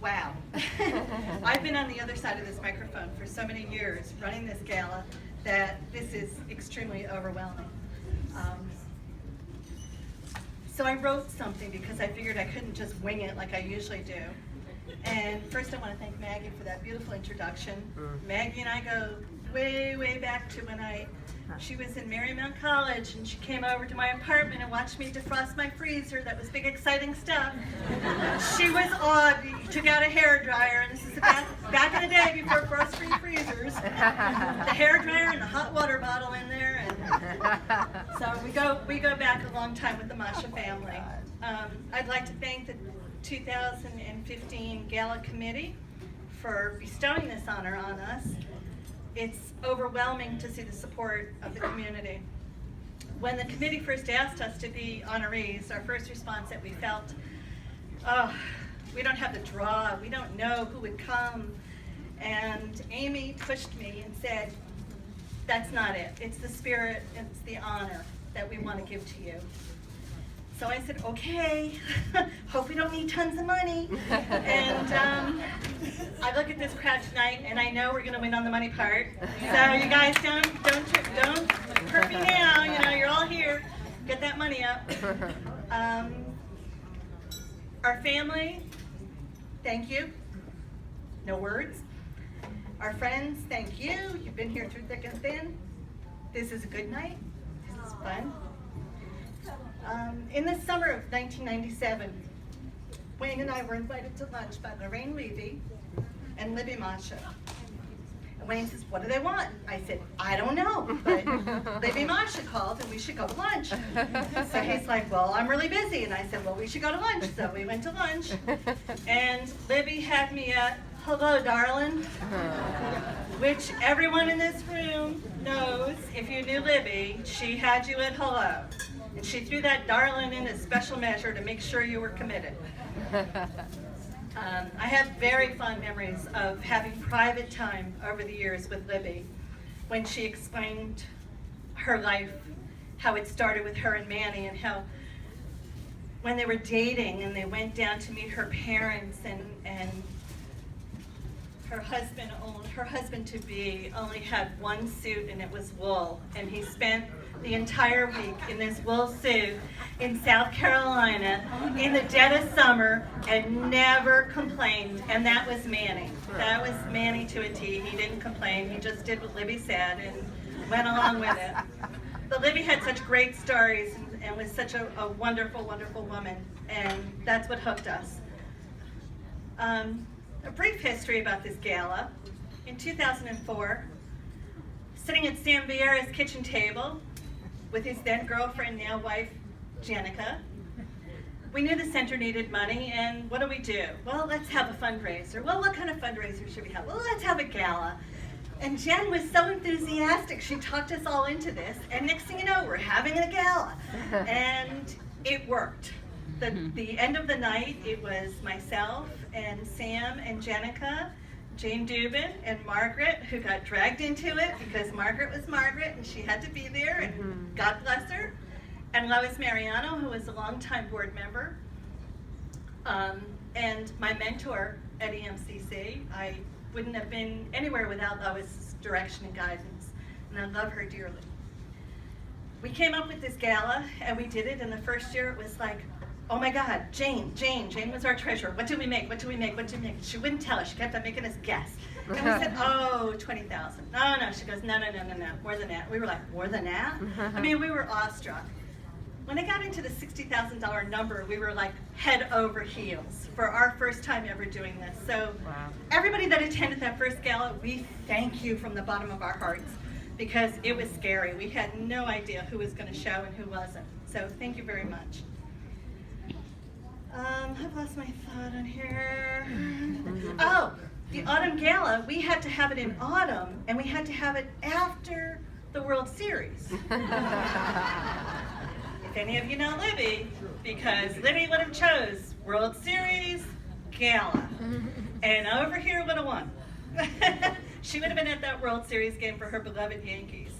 Wow. I've been on the other side of this microphone for so many years running this gala that this is extremely overwhelming. So I wrote something because I figured I couldn't just wing it like I usually do. And first I want to thank Maggie for that beautiful introduction. Maggie and I go way, way back to when she was in Marymount College, and she came over to my apartment and watched me defrost my freezer. That was big, exciting stuff. She was awed. Took out a hairdryer, and this is back in the day before frost-free freezers. The hairdryer and the hot water bottle in there, and so we go back a long time with the Mascia family. I'd like to thank the 2015 Gala Committee for bestowing this honor on us. It's overwhelming to see the support of the community. When the committee first asked us to be honorees, our first response that we felt, oh, we don't have the draw, we don't know who would come. And Amy pushed me and said, that's not it. It's the spirit, it's the honor that we want to give to you. So I said, okay, hope we don't need tons of money. And I look at this crowd tonight, and I know we're going to win on the money part. So you guys don't hurt me now. You know, you're all here. Get that money up. Our family, thank you. No words. Our friends, thank you. You've been here through thick and thin. This is a good night. This is fun. In the summer of 1997, Wayne and I were invited to lunch by Lorraine Levy and Libby Mascia. And Wayne says, what do they want? I said, I don't know, but Libby Mascia called and we should go to lunch. So he's like, well, I'm really busy. And I said, well, we should go to lunch. So we went to lunch, and Libby had me at hello, darling, which everyone in this room knows. If you knew Libby, she had you at hello. And she threw that darling in as special measure to make sure you were committed. I have very fond memories of having private time over the years with Libby when she explained her life, how it started with her and Manny, and how when they were dating and they went down to meet her parents, and her husband-to-be only had one suit, and it was wool, and he spent the entire week in this wool suit in South Carolina in the dead of summer and never complained, and that was Manny. That was Manny to a T. He didn't complain. He just did what Libby said and went along with it. But Libby had such great stories and was such a wonderful, wonderful woman, and that's what hooked us. A brief history about this gala. In 2004, sitting at Sam Vieira's kitchen table with his then girlfriend, now wife, Jenica, we knew the center needed money, and what do? Well, let's have a fundraiser. Well, what kind of fundraiser should we have? Well, let's have a gala. And Jen was so enthusiastic, she talked us all into this, and next thing you know, we're having a gala. And it worked. The end of the night, it was myself and Sam and Jenica, Jane Dubin and Margaret, who got dragged into it because Margaret was Margaret and she had to be there, and God bless her. And Lois Mariano, who was a longtime board member, and my mentor at EMCCC. I wouldn't have been anywhere without Lois' direction and guidance, and I love her dearly. We came up with this gala, and we did it, and the first year it was like, oh my God, Jane was our treasurer. What do we make? She wouldn't tell us. She kept on making us guess. And we said, oh, 20,000. No. She goes, no, more than that. We were like, more than that? I mean, we were awestruck. When I got into the $60,000 number, we were like head over heels for our first time ever doing this. So Everybody that attended that first gala, we thank you from the bottom of our hearts, because it was scary. We had no idea who was going to show and who wasn't. So thank you very much. I've lost my thought on here. Oh, the autumn gala, we had to have it in autumn, and we had to have it after the World Series. If any of you know Libby, because Libby would have chose World Series, gala, and over here would have won. She would have been at that World Series game for her beloved Yankees.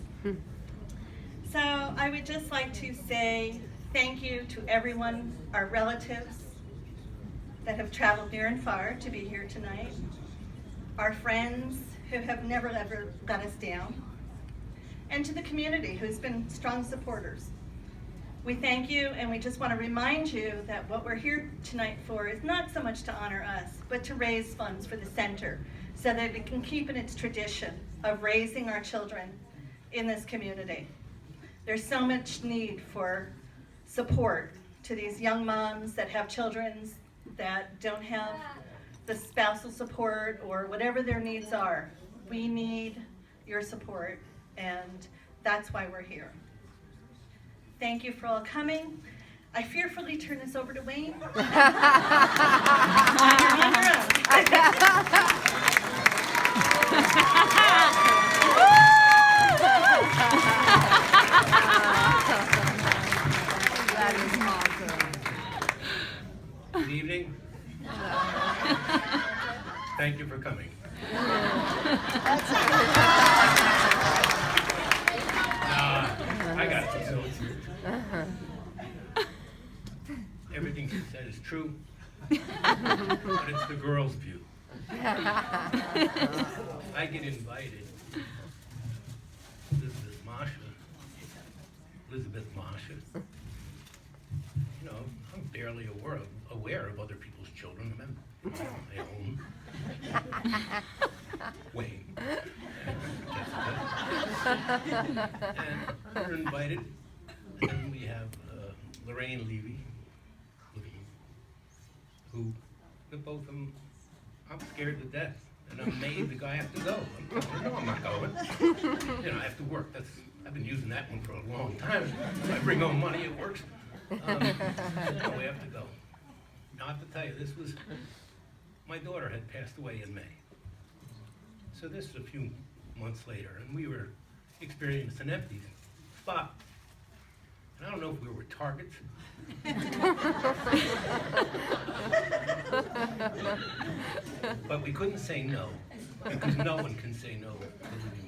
So I would just like to say thank you to everyone, our relatives, that have traveled near and far to be here tonight, our friends who have never ever let us down, and to the community who's been strong supporters. We thank you, and we just want to remind you that what we're here tonight for is not so much to honor us, but to raise funds for the center so that it can keep in its tradition of raising our children in this community. There's so much need for support to these young moms that have children that don't have the spousal support or whatever their needs are. We need your support, and that's why we're here. Thank you for all coming. I fearfully turn this over to Wayne. On your own. That is awesome. Good evening. Thank you for coming. I got some notes here. Everything she said is true, but it's the girls' view. I get invited. Elizabeth Mascia. You know, I'm barely aware of other people's children. I'm my own. Wayne. And we're invited, and we have Elaine Levy, who both of them, I'm scared to death, and I'm made the guy have to go. I'm not going. You know, I have to work. I've been using that one for a long time. If I bring home money, it works. No, we have to go. Now I have to tell you, my daughter had passed away in May. So this is a few months later, and we were experiencing an empty spot. And I don't know if we were targets. But we couldn't say no, because no one can say no to Libby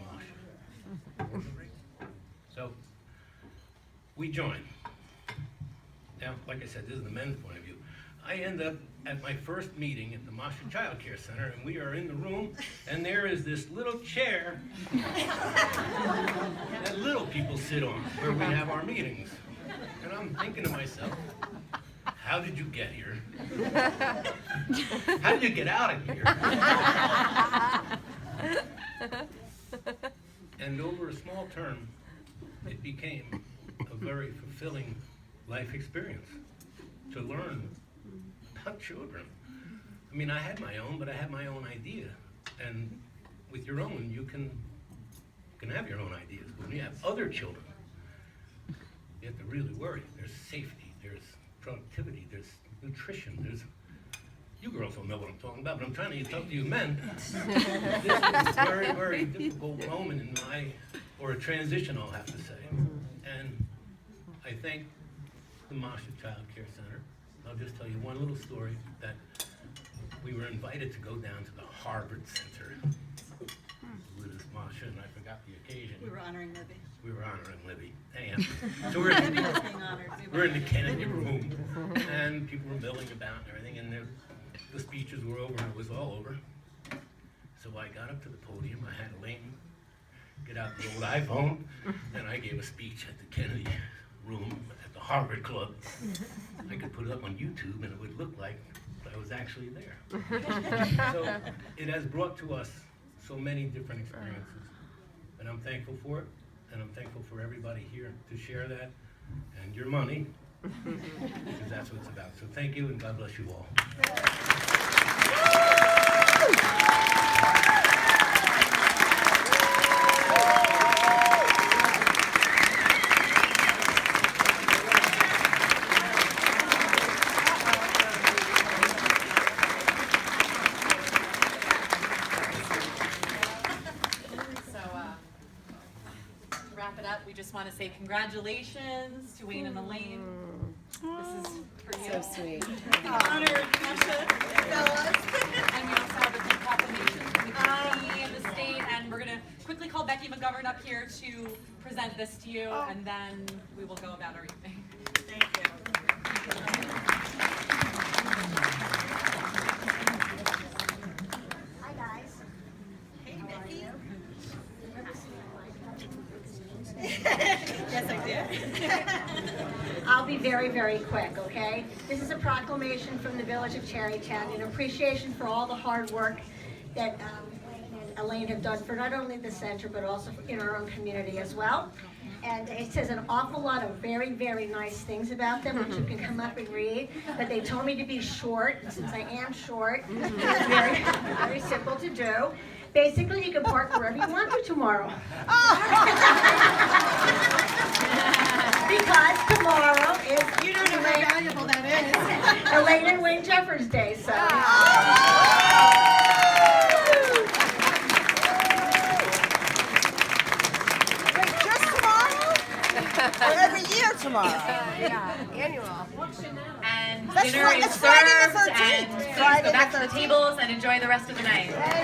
Mascia. So we joined. Now, like I said, this is the men's point of view. I end up at my first meeting at the Mascia Child Care Center, and we are in the room, and there is this little chair that little people sit on where we have our meetings. And I'm thinking to myself, how did you get here? How did you get out of here? And over a small term, it became a very fulfilling life experience to learn about children. I mean, I had my own, but I had my own idea. And with your own, you can have your own ideas. When you have other children, you have to really worry. There's safety, there's productivity, there's nutrition, you girls don't know what I'm talking about, but I'm trying to talk to you men. This is a very, very difficult moment in or a transition, I'll have to say. And I thank the Mascia Child Care Center. I'll just tell you one little story, that we were invited to go down to the Harvard Center with Mascia, and I forgot the occasion. We were honoring Libby. We were honoring Libby. Damn. So we're in the Kennedy room, and people were milling about and everything, and the speeches were over, and it was all over. So I got up to the podium. I had Elaine get out the old iPhone, and I gave a speech at the Kennedy room at the Harvard Club. I could put it up on YouTube, and it would look like I was actually there. So it has brought to us so many different experiences, and I'm thankful for it, and I'm thankful for everybody here to share that, and your money, because that's what it's about. So thank you, and God bless you all. We just want to say congratulations to Wayne and Elaine. This is for you. So sweet. Honored Mascia and Gala. And we also have a few proclamations from the community and the state, and we're going to quickly call Becky McGovern up here to present this to you, and then we will go about our evening. Thank you. very, very quick, okay? This is a proclamation from the Village of Tarrytown in appreciation for all the hard work that Elaine have done for not only the center, but also in our own community as well. And it says an awful lot of very, very nice things about them, which you can come up and read. But they told me to be short, and since I am short, it's very, very simple to do. Basically, you can park wherever you want to tomorrow. Because tomorrow is You don't know how valuable that is. Elaine and Wayne Jeffers Day, so. Wait, just tomorrow? Or every year tomorrow? Annual. And That's dinner Fri- is that's Friday the served, 13th. and please Friday go back the to the 13th. tables and enjoy the rest of the night.